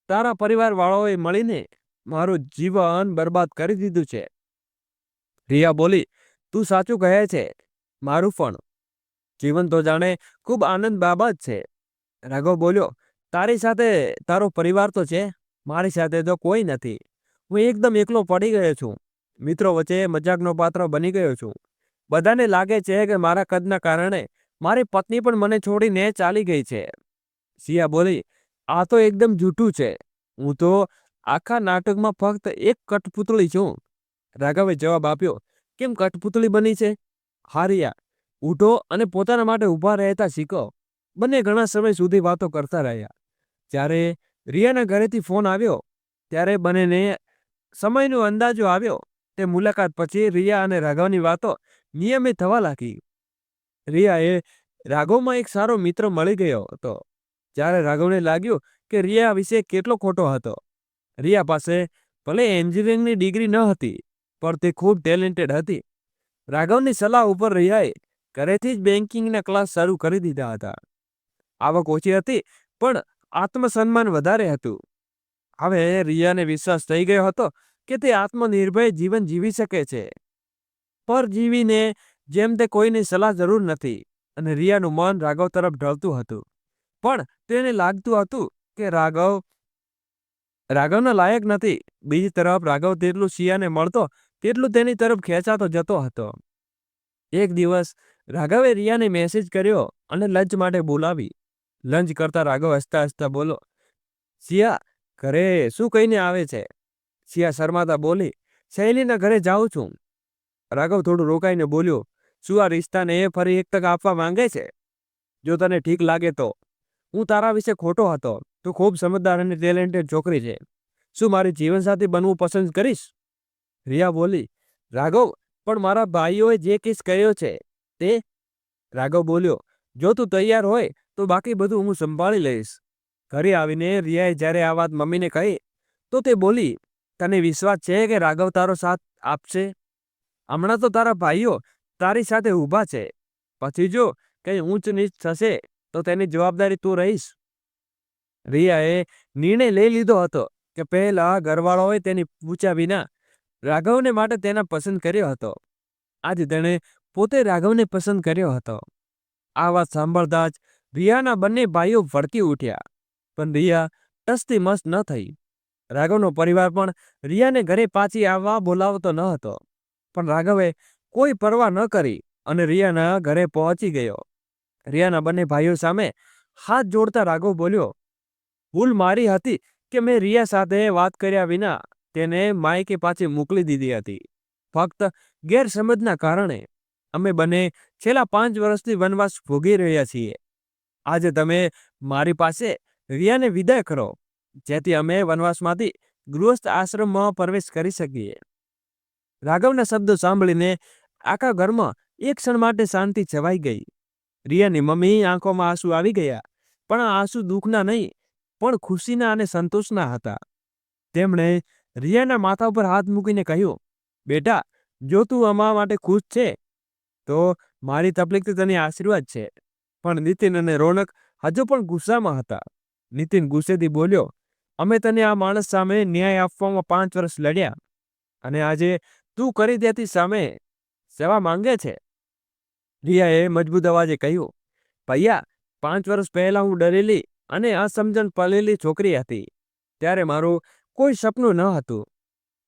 તારા પરિવારવાળાઓએ મળીને મારું જીવન બરબાદ કરી દીધું છે. રિયા બોલી, તું સાચું કહે છે. મારું પણ જીવન તો જાણે ખૂબ આનંદ બાબત છે. રાઘવ બોલ્યો, તારી સાથે તારો પરિવાર તો છે, મારી સાથે તો કોઈ નથી. હું એકદમ એકલો પડી ગયો છું. મિત્રો વચ્ચે મજાકનો પાત્ર બની ગયો છું. બધાને લાગે છે કે મારા કદના કારણે મારી પત્ની પણ મને છોડીને ચાલી ગઈ છે. સિયા બોલી, આ તો એકદમ જૂઠું છે. હું તો આખા નાટકમાં ફક્ત એક કઠપૂતળી છું. રાઘવે જવાબ આપ્યો, કેમ કઠપૂતળી બની છે? હા રિયા, ઉઠો અને પોતાના માટે ઊભા રહેતા શીખો. બંને ઘણા સમય સુધી વાતો કરતા રહ્યા. જ્યારે રિયાના ઘરેથી ફોન આવ્યો ત્યારે બંનેને સમયનો અંદાજો આવ્યો. તે મુલાકાત પછી રિયા અને રાઘવની વાતો નિયમિત થવા લાગી. રિયાએ રાઘવમાં એક સારો મિત્ર મળી ગયો હતો. જ્યારે રાઘવને લાગ્યું કે રિયા વિશે કેટલો ખોટો હતો. રિયા પાસે ભલે એન્જિનિયરિંગની ડિગ્રી ન હતી, પણ તે ખૂબ ટેલેન્ટેડ હતી. રાઘવની સલાહ ઉપર રિયાએ ઘરેથી જ બેન્કિંગના ક્લાસ શરૂ કરી દીધા હતા. આવક ઓછી હતી, પણ આત્મસન્માન વધારે હતું. હવે રિયાને વિશ્વાસ થઈ ગયો હતો કે તે આત્મનિર્ભર જીવન જીવી શકે છે. પરજીવીને જેમ તે કોઈની સલાહ જરૂર નથી. અને રિયાનું મન રાઘવ તરફ ઢળતું હતું. પણ તેને લાગતું હતું કે રાઘવના લાયક નથી. બીજી તરફ રાઘવ તેટલું સિયાને મળતો તેટલું તેની તરફ ખેંચાતો જતો હતો. એક દિવસ રાઘવે રિયાને મેસેજ કર્યો અને લંચ માટે બોલાવી. લંચ કરતા રાઘવ હસતા હસતા બોલો, સિયા, ઘરે શું કહીને આવે છે? સિયા શરમાતા બોલી, શૈલીના ઘરે જાઉં છું. રાઘવ થોડું રોકાઈને બોલ્યો, શું આ રિશ્તાને ફરી એક તક આપવા માંગે છે? જો તને ઠીક લાગે તો. હું તારા વિશે ખોટો હતો. તું ખૂબ સમજદાર અને ટેલેન્ટેડ છોકરી છે. શું મારી જીવનસાથી બનવું પસંદ કરીશ? રિયા બોલી, રાઘવ, પણ મારા ભાઈઓએ જે કિસ કર્યો છે તે. રાઘવ બોલ્યો, જો તું તૈયાર હોય તો બાકી બધું હું સંભાળી લઈશ. ઘરે આવીને રિયાએ જ્યારે આ વાત મમ્મીને કહી તો તે બોલી, તને વિશ્વાસ છે કે રાઘવ તારો સાથ આપશે? હમણાં તો તારા ભાઈઓ તારી સાથે ઊભા છે. પછી જો કંઈ ઊંચ નીચ થશે તો તેની જવાબદારી તું રહીશ. રિયાએ નિર્ણય લઈ લીધો હતો કે પહેલા ઘરવાળાઓએ તેની પૂછ્યા વિના રાઘવને માટે તેના પસંદ કર્યો હતો. આજે તેણે પોતે રાઘવને પસંદ કર્યો હતો. આ વાત સાંભળતા જ રિયાના બંને ભાઈઓ ભડકી ઉઠ્યા. પણ રિયા ટસથી મસ્ત ન થઈ. રાઘવનો પરિવાર પણ રિયાને ઘરે પાછી આવવા બોલાવતો ન હતો. પણ રાઘવે કોઈ પરવા ન કરી અને રિયાના ઘરે પહોંચી ગયો. રિયાના બંને ભાઈઓ સામે હાથ જોડતા રાઘવ બોલ્યો, ભૂલ મારી હતી કે મેં રિયા સાથે વાત કર્યા વિના તેને માયકે પાછી મોકલી દીધી હતી. ફક્ત ગેરસમજના કારણે અમે બંને છેલ્લા 5 વર્ષથી વનવાસ ભોગવી રહ્યા છીએ. આજે તમે મારી પાસે રિયાને વિદાય કરો, જેથી અમે વનવાસમાંથી ગૃહસ્થ આશ્રમમાં પ્રવેશ કરી શકીએ. રાઘવના શબ્દો સાંભળીને આખા ઘરમાં એક ક્ષણ માટે શાંતિ છવાઈ ગઈ. રિયાની મમ્મી આંખોમાં આંસુ આવી ગયા, પણ આ આંસુ દુઃખના નહીં, પણ ખુશીના અને સંતોષના હતા. તેમણે રિયાના માથા ઉપર હાથ મૂકીને કહ્યું, બેટા, જો તું અમારા માટે ખુશ છે તો મારી તકલીફથી તને આશીર્વાદ છે. પણ નીતિન અને રોનક હજુ પણ ગુસ્સામાં હતા. નીતિન ગુસ્સેથી બોલ્યો, અમે તને આ માણસ સામે ન્યાય આપવામાં 5 વર્ષ લડ્યા અને આજે તું કરી દેતી સામે સેવા માંગે છે. રિયાએ મજબૂત અવાજે કહ્યું, ભૈયા, 5 વર્ષ પહેલા હું ડરેલી અને અસમજણ પડેલી છોકરી હતી. ત્યારે મારું કોઈ સપનું ન હતું,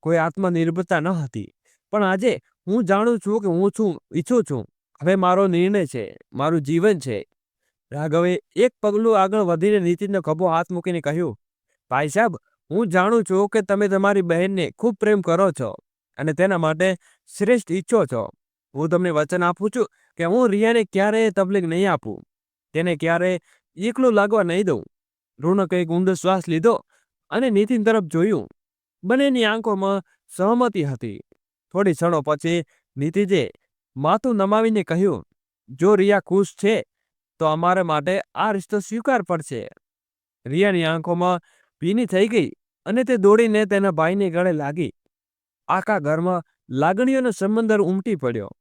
કોઈ આત્મનિર્ભરતા ન હતી. પણ આજે હું જાણું છું કે હું શું ઈચ્છું છું. હવે મારો નિર્ણય છે, મારું જીવન છે. રાઘવે એક પગલું આગળ વધીને નીતિનનો ખભો હાથ મૂકીને કહ્યું, ભાઈ સાહેબ, હું જાણું છું કે તમે તમારી બહેનને ખૂબ પ્રેમ કરો છો અને તેના માટે શ્રેષ્ઠ ઈચ્છો છો. હું તમને વચન આપું છું કે હું રિયાને ક્યારેય તકલીફ નહીં આપું, તેને ક્યારેય એકલું લાગવા નહીં દઉં. રોનકે એક ઊંડો શ્વાસ લીધો અને નીતિન તરફ જોયું. બંનેની આંખોમાં સહમતિ હતી. થોડી ક્ષણો પછી નીતિજે માથું નમાવીને કહ્યું, જો રિયા ખુશ છે તો અમારા માટે આ રિશ્તો સ્વીકાર પડશે. રિયાની આંખોમાં ભીની થઈ ગઈ અને તે દોડીને તેના ભાઈને ગળે લાગી. આખા ઘરમાં લાગણીઓનો સમંદર ઉમટી પડ્યો.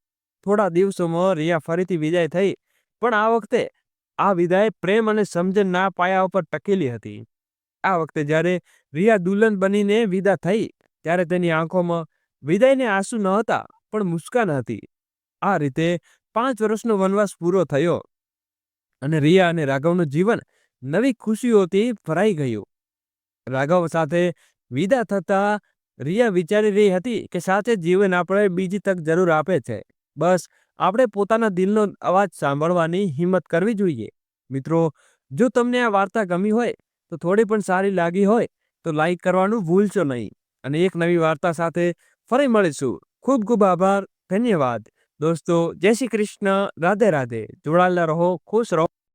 થોડા દિવસોમાં રિયા ફરીથી વિદાય થઈ, પણ આ વખતે આ વિદાય પ્રેમ અને સમજણના પાયા ઉપર ટકેલી હતી. આ વખતે જ્યારે રિયા દુલ્હન બનીને વિદા થઈ, ત્યારે તેની આંખોમાં વિદાયને આંસુ ન હતા, પણ મુસ્કાન હતી. આ રીતે 5 વર્ષનો વનવાસ પૂરો થયો અને રિયા અને રાઘવનું જીવન નવી ખુશીઓથી ભરાઈ ગયું. રાઘવ સાથે વિદા થતા રિયા વિચારી રહી હતી કે સાચે જીવન આપણે બીજી તક જરૂર આપે છે. બસ આપણે પોતાના દિલનો અવાજ સાંભળવાની હિંમત કરવી જોઈએ. મિત્રો, જો તમને આ વાર્તા ગમી હોય તો થોડી પણ સારી લાગી હોય તો લાઈક કરવાનું ભૂલશો નહીં. અને એક નવી વાર્તા સાથે ફરી મળીશું. ખૂબ ખૂબ આભાર. ધન્યવાદ દોસ્તો. જય શ્રી કૃષ્ણ. રાધે રાધે. જોડાયેલા રહો, ખુશ રહો.